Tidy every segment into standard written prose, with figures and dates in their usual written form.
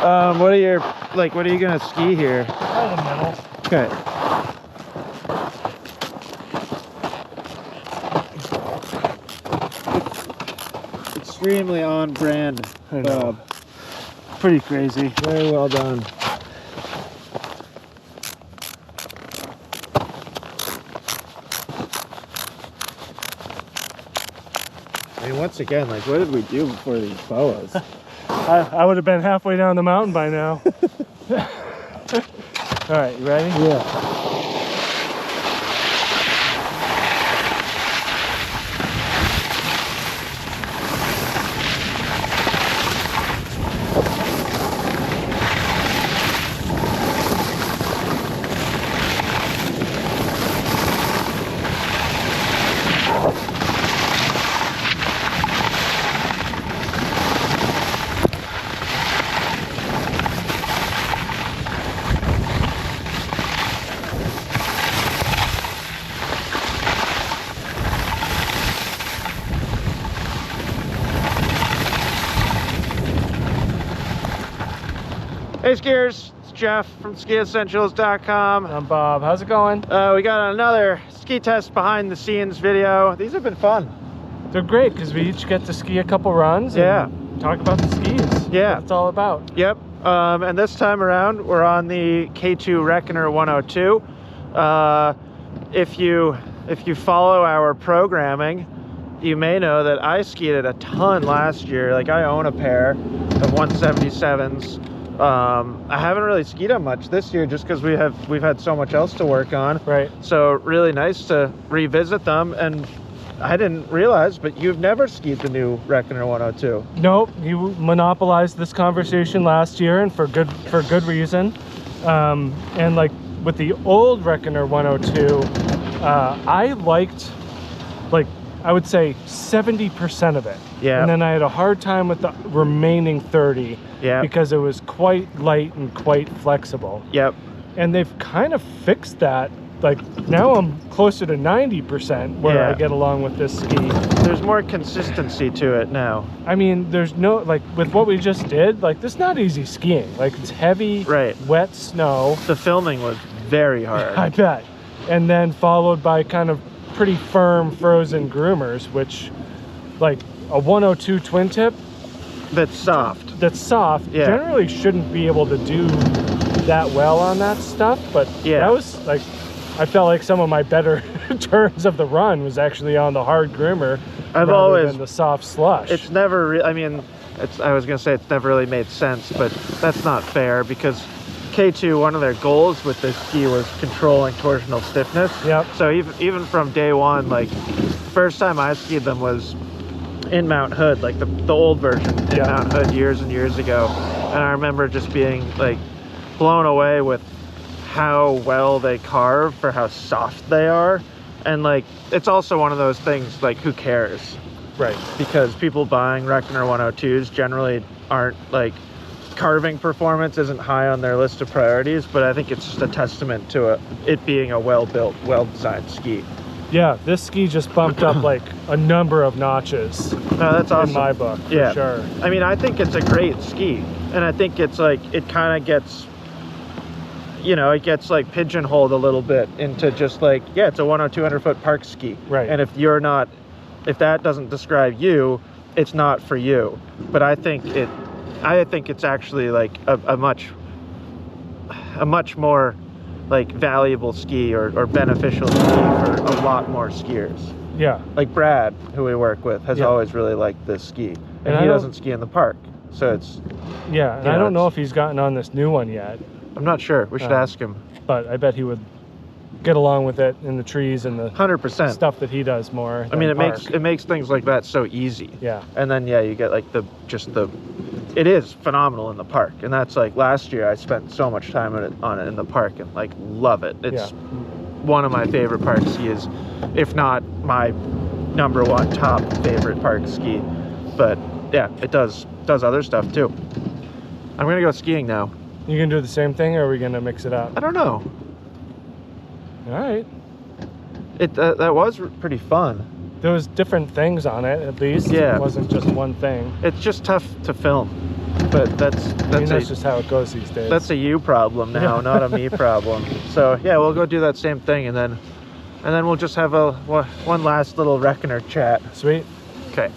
What are your, like, what are you gonna ski here? Probably the middle. Okay. Extremely on brand. I know. Pretty crazy. Very well done. I mean, once again, like, what did we do before these boas? I would have been halfway down the mountain by now. All right, you ready? Yeah. Hey skiers, it's Jeff from SkiEssentials.com. I'm Bob. How's it going? We got another ski test behind the scenes video. These have been fun. They're great because we each get to ski a couple runs. Yeah. And talk about the skis. Yeah. What it's all about. Yep. And this time around, we're on the K2 Recker 102. If you follow our programming, you may know that I skied it a ton last year. Like, I own a pair of 177s. I haven't really skied them much this year just because we've had so much else to work on. Right. So really nice to revisit them. And I didn't realize, but you've never skied the new Recker 102. Nope. You monopolized this conversation last year, and for good reason. And like with the old Recker 102, I liked, like, I would say 70% of it. Yeah. And then I had a hard time with the remaining 30. Yeah. Because it was quite light and quite flexible. Yep. And they've kind of fixed that. Like, now I'm closer to 90% where Yeah. I get along with this ski. There's more consistency to it now. I mean, there's no, like, with what we just did, like, this is not easy skiing. Like, it's heavy, Right. wet snow. The filming was very hard. I bet. And then followed by kind of pretty firm frozen groomers, which, like, a 102 twin tip That's soft. that's soft, Yeah. generally shouldn't be able to do that well on that stuff. But Yeah. that was, like, I felt like some of my better turns of the run was actually on the hard groomer I've rather always- than the soft slush. It's never I mean, I was gonna say it's never really made sense, but that's not fair because K2, one of their goals with this ski was controlling torsional stiffness. Yep. So even from day one, like, first time I skied them was in Mount Hood, like the old version in Yeah. Mount Hood years and years ago. And I remember just being, like, blown away with how well they carve for how soft they are. And, like, it's also one of those things, like, who cares? right. Because people buying Recker 102s generally aren't, like, carving performance isn't high on their list of priorities, but I think it's just a testament to it being a well-built, well-designed ski. Yeah, this ski just bumped up like a number of notches No, that's awesome. in my book, for Yeah. sure. I mean, I think it's a great ski, and I think it's like, it kind of gets, you know, it gets like pigeonholed a little bit into just like, yeah, it's a 100-200-foot park ski. Right. And if that doesn't describe you, it's not for you. But I think it's actually like a much more like valuable ski or beneficial ski for a lot more skiers. Yeah. Like Brad, who we work with, has Yeah. always really liked this ski, and I he don't- doesn't ski in the park, so it's, Yeah, and You I know, don't know it's- if he's gotten on this new one yet, I'm not sure. We should ask him. but I bet he would get along with it in the trees and the 100%. stuff that he does more. I mean, than it makes things like that so easy. Yeah. And then yeah, you get like it is phenomenal in the park, and that's like last year I spent so much time on it in the park and like love it. It's one of my favorite park skis, if not my number one top favorite park ski. But yeah, it does other stuff too. I'm gonna go skiing now. You gonna do the same thing, or are we gonna mix it up? I don't know. All right. That was pretty fun. There was different things on it, at least. Yeah. It wasn't just one thing. It's just tough to film. but that's just how it goes these days. That's a you problem now, not a me problem. So yeah, we'll go do that same thing, and then we'll just have one last little Reckoner chat. Sweet. Okay.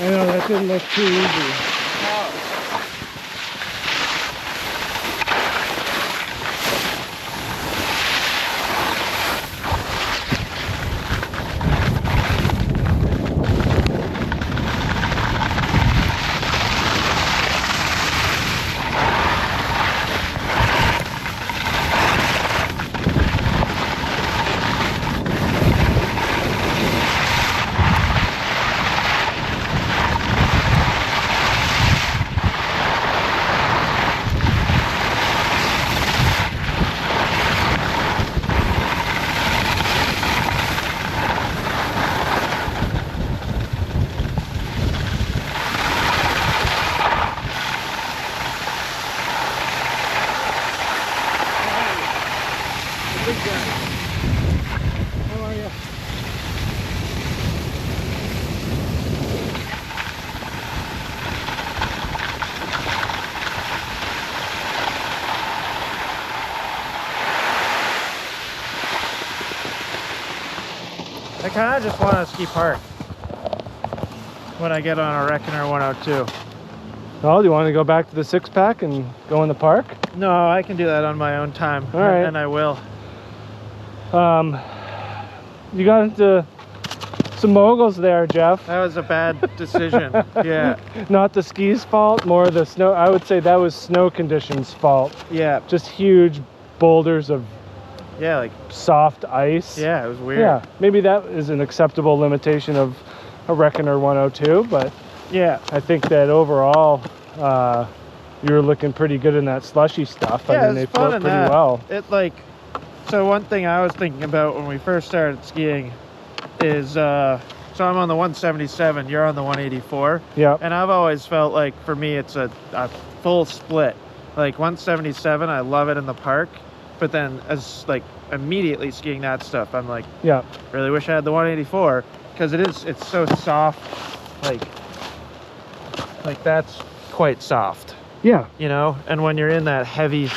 I know, that didn't look too easy. How are you? I kind of just want to ski park when I get on a Reckoner 102. Oh, do you want to go back to the 6-pack and go in the park? No, I can do that on my own time. All right. And I will. You got into some moguls there, Jeff. That was a bad decision. Yeah. Not the skis' fault, more the snow. I would say that was snow conditions' fault. Yeah. Just huge boulders of Yeah, soft ice. yeah, it was weird. Yeah, maybe that is an acceptable limitation of a Reckoner 102, but Yeah. I think that overall you were looking pretty good in that slushy stuff. Yeah, I mean, it they was fun float in pretty that. well. So one thing I was thinking about when we first started skiing is, so I'm on the 177, you're on the 184. Yeah. And I've always felt like, for me, it's a full split. Like 177, I love it in the park, but then as immediately skiing that stuff, I'm like, Yeah. really wish I had the 184, because it's so soft, like that's quite soft. Yeah. You know, and when you're in that heavy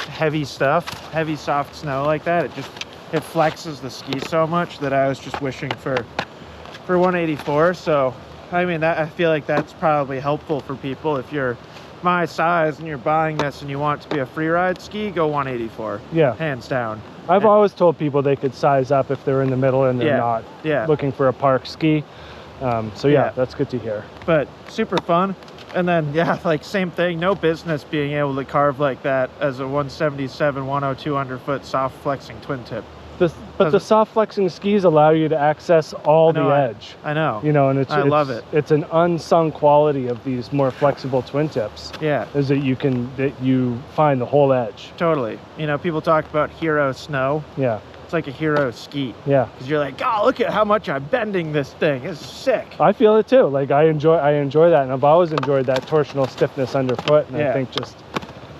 stuff, heavy soft snow like that, it flexes the ski so much that I was just wishing for 184. So I mean, that I feel like that's probably helpful for people. If you're my size and you're buying this and you want it to be a free ride ski, go 184. Yeah. Hands down. I've always told people they could size up if they're in the middle and they're not looking for a park ski. So yeah, that's good to hear. But super fun. And then, yeah, same thing, no business being able to carve like that as a 177, 102 underfoot soft flexing twin tip. But the soft flexing skis allow you to access all the edge. I know. You know, and I love it. It's an unsung quality of these more flexible twin tips. Yeah. Is that you find the whole edge. Totally. You know, people talk about hero snow. Yeah. It's like a hero ski. Yeah. Because you're like, oh, look at how much I'm bending this thing. It's sick. I feel it too. I enjoy that, and I've always enjoyed that torsional stiffness underfoot. And I think just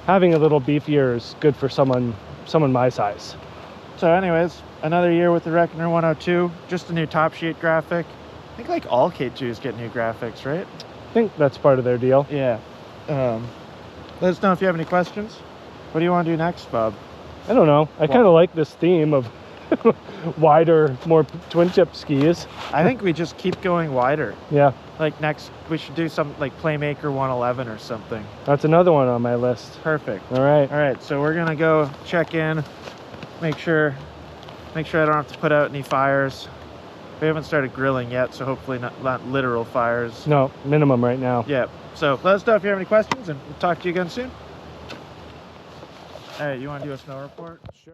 having a little beefier is good for someone my size. So anyways, another year with the Reckoner 102, just a new top sheet graphic. I think all K2s get new graphics, right? I think that's part of their deal. Yeah. Let us know if you have any questions. What do you want to do next, Bob? I don't know. I kind of like this theme of wider, more twin tip skis. I think we just keep going wider. Yeah. Next, we should do some Playmaker 111 or something. That's another one on my list. Perfect. All right. So we're gonna go check in, make sure I don't have to put out any fires. We haven't started grilling yet, so hopefully not literal fires. No, minimum right now. Yeah. So let us know if you have any questions, and we'll talk to you again soon. All right, you want to do a snow report? Sure.